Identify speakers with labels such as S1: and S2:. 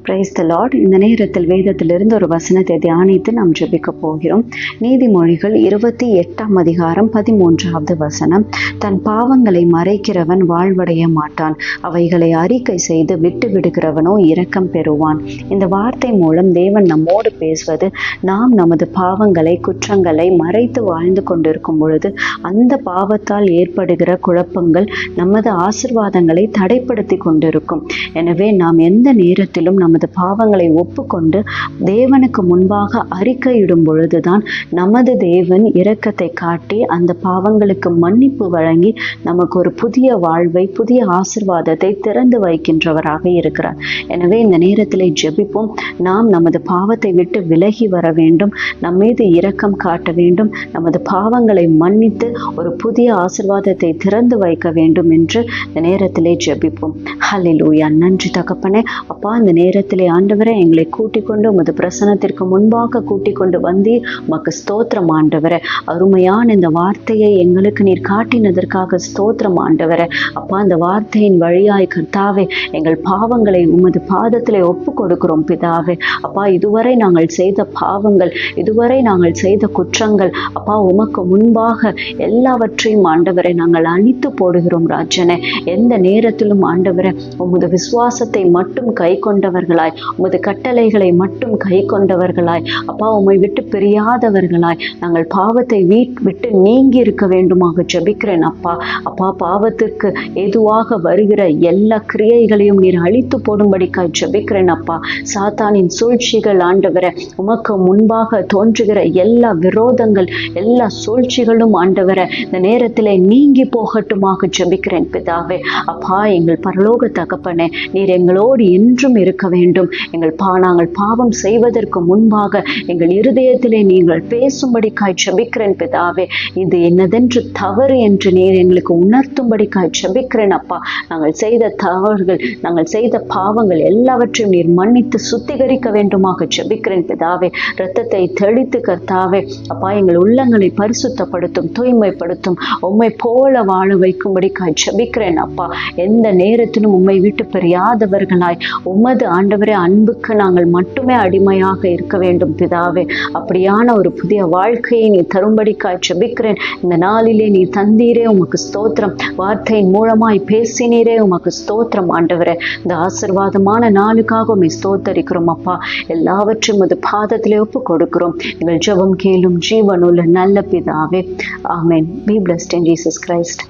S1: Praise the Lord. இந்த நேரத்தில் வேதத்திலிருந்து ஒரு வசனத்தை தியானித்து நாம் ஜெபிக்க போகிறோம். நீதிமொழிகள் 28 அதிகாரம் 13வது வசனம். தன் பாவங்களை மறைக்கிறவன் வாழ்வடைய மாட்டான், அவைகளை அறிக்கை செய்து விட்டு விடுகிறவனோ இரக்கம் பெறுவான். இந்த வார்த்தை மூலம் தேவன் நம்மோடு பேசுவது, நாம் நமது பாவங்களை குற்றங்களை மறைத்து வாழ்ந்து கொண்டிருக்கும் பொழுது அந்த பாவத்தால் ஏற்படுகிற குழப்பங்கள் நமது ஆசீர்வாதங்களை தடைப்படுத்தி கொண்டிருக்கும். எனவே நாம் எந்த நேரத்திலும் நமது பாவங்களை ஒப்புக்கொண்டு தேவனுக்கு முன்பாக அறிக்கையிடும் பொழுதுதான் நமது தேவன் இரக்கத்தை காட்டி அந்த பாவங்களுக்கு மன்னிப்பு வழங்கி நமக்கு ஒரு புதிய வாழ்வை, புதிய ஆசீர்வாதத்தை திறந்து வைக்கின்றவராக இருக்கிறார். எனவே இந்த நேரத்திலே ஜெபிப்போம். நாம் நமது பாவத்தை விட்டு விலகி வர வேண்டும், நம் மீது இரக்கம் காட்ட வேண்டும், நமது பாவங்களை மன்னித்து ஒரு புதிய ஆசீர்வாதத்தை திறந்து வைக்க வேண்டும் என்று இந்த நேரத்திலே ஜெபிப்போம். ஹல்லேலூயா. நன்றி தகப்பனே. அப்பா, இந்த நேரத்திலே ஆண்டவரே எங்களை கூட்டிக் கொண்டு உமது பிரசனத்திற்கு முன்பாக கூட்டிக் கொண்டு வந்தீ உமக்கு ஸ்தோத்திரம் ஆண்டவரே. அருமையான இந்த வார்த்தையை எங்களுக்கு நீர் காட்டினதற்காக ஸ்தோத்திரம் ஆண்டவரே. அப்பா, இந்த வார்த்தையின் வழியாய் கர்த்தாவே எங்கள் பாவங்களை உமது பாதத்திலே ஒப்பு கொடுக்கிறோம் பிதாவே. அப்பா, இதுவரை நாங்கள் செய்த பாவங்கள், இதுவரை நாங்கள் செய்த குற்றங்கள் அப்பா உமக்கு முன்பாக எல்லாவற்றையும் ஆண்டவரை நாங்கள் அழித்து போடுகிறோம் ராஜனே. எந்த நேரத்திலும் ஆண்டவரை உமது விசுவாசத்தை மட்டும் கை கொண்டவர்களாய், உமது கட்டளைகளை மட்டும் கை கொண்டவர்களாய், அப்பா உம்மை விட்டு பிரியாதவர்களாய் நாங்கள் பாவத்தை விட்டு நீங்கி இருக்க வேண்டுமாக ஜெபிக்கிறேன் அப்பா. அப்பா, பாவத்திற்கு ஏதுவாக வருகிற எல்லா கிரியைகளையும் நீர் அழித்து போடும்படிக்காய் ஜெபிக்கிறேன் அப்பா. சாத்தானின் சூழ்ச்சிகள் ஆண்டவரை, உமக்கு முன்பாக தோன்றுகிற எல்லா விரோதங்கள், எல்லா சூழ்ச்சிகளும் ஆண்டவரை இந்த நேரத்திலே நீங்கி போகட்டுமாக ஜெபிக்கிறேன் பிதாவே. அப்பா, எங்கள் பரலோக தகப்பனே, நீர் எங்களோடு என்றும் இருக்க வேண்டும். நாங்கள் பாவம் செய்வதற்கு முன்பாக எங்கள் இருதயத்திலே நீங்கள் பேசும்படிக்காய் ஜெபிக்கிறேன் பிதாவே. இது என்னதென்று தவறு என்று நீர் எங்களுக்கு உணர்த்தும்படிக்காய் ஜெபிக்கிறேன் அப்பா. நாங்கள் செய்த தவறுகள், நாங்கள் செய்த பாவங்கள் எல்லாவற்றையும் நீர் மன்னித்து சுத்திகரிக்க வேண்டுமாக ஜெபிக்கிறேன் பிதாவே. இரத்தத்தை தெளித்து கர்த்தாவே அப்பா எங்கள் உள்ளங்களை பரிசுத்தப்படுத்தும், தூய்மைப்படுத்தும், உம்மை போல வாழ வைக்கும்படிக்காய் ஜெபிக்கிறேன் அப்பா. எந்த நேரத்திலும் உம்மை விட்டு பிரியாதவர்களாய் உமது ஆண்டவரே அன்புக்கு நாங்கள் மட்டுமே அடிமையாக இருக்க வேண்டும் பிதாவே. அப்படியான ஒரு புதிய வாழ்க்கையை நீ தரும்படிக்காய் ஜெபிக்கிறேன். இந்த நாளிலே நீ தந்தீரே உமக்கு ஸ்தோத்திரம். வார்த்தையின் மூலமாய் பேசினீரே உமக்கு ஸ்தோத்திரம் ஆண்டவரே. இந்த ஆசீர்வாதமான நாளுக்காக உம்மை ஸ்தோத்தரிக்கிறோம் அப்பா. எல்லாவற்றையும் அது பாதத்திலே ஒப்பு கொடுக்கிறோம். எங்கள் ஜெபம் கேளும் ஜீவனுள்ள நல்ல பிதாவே. ஆமென். Be blessed in Jesus Christ.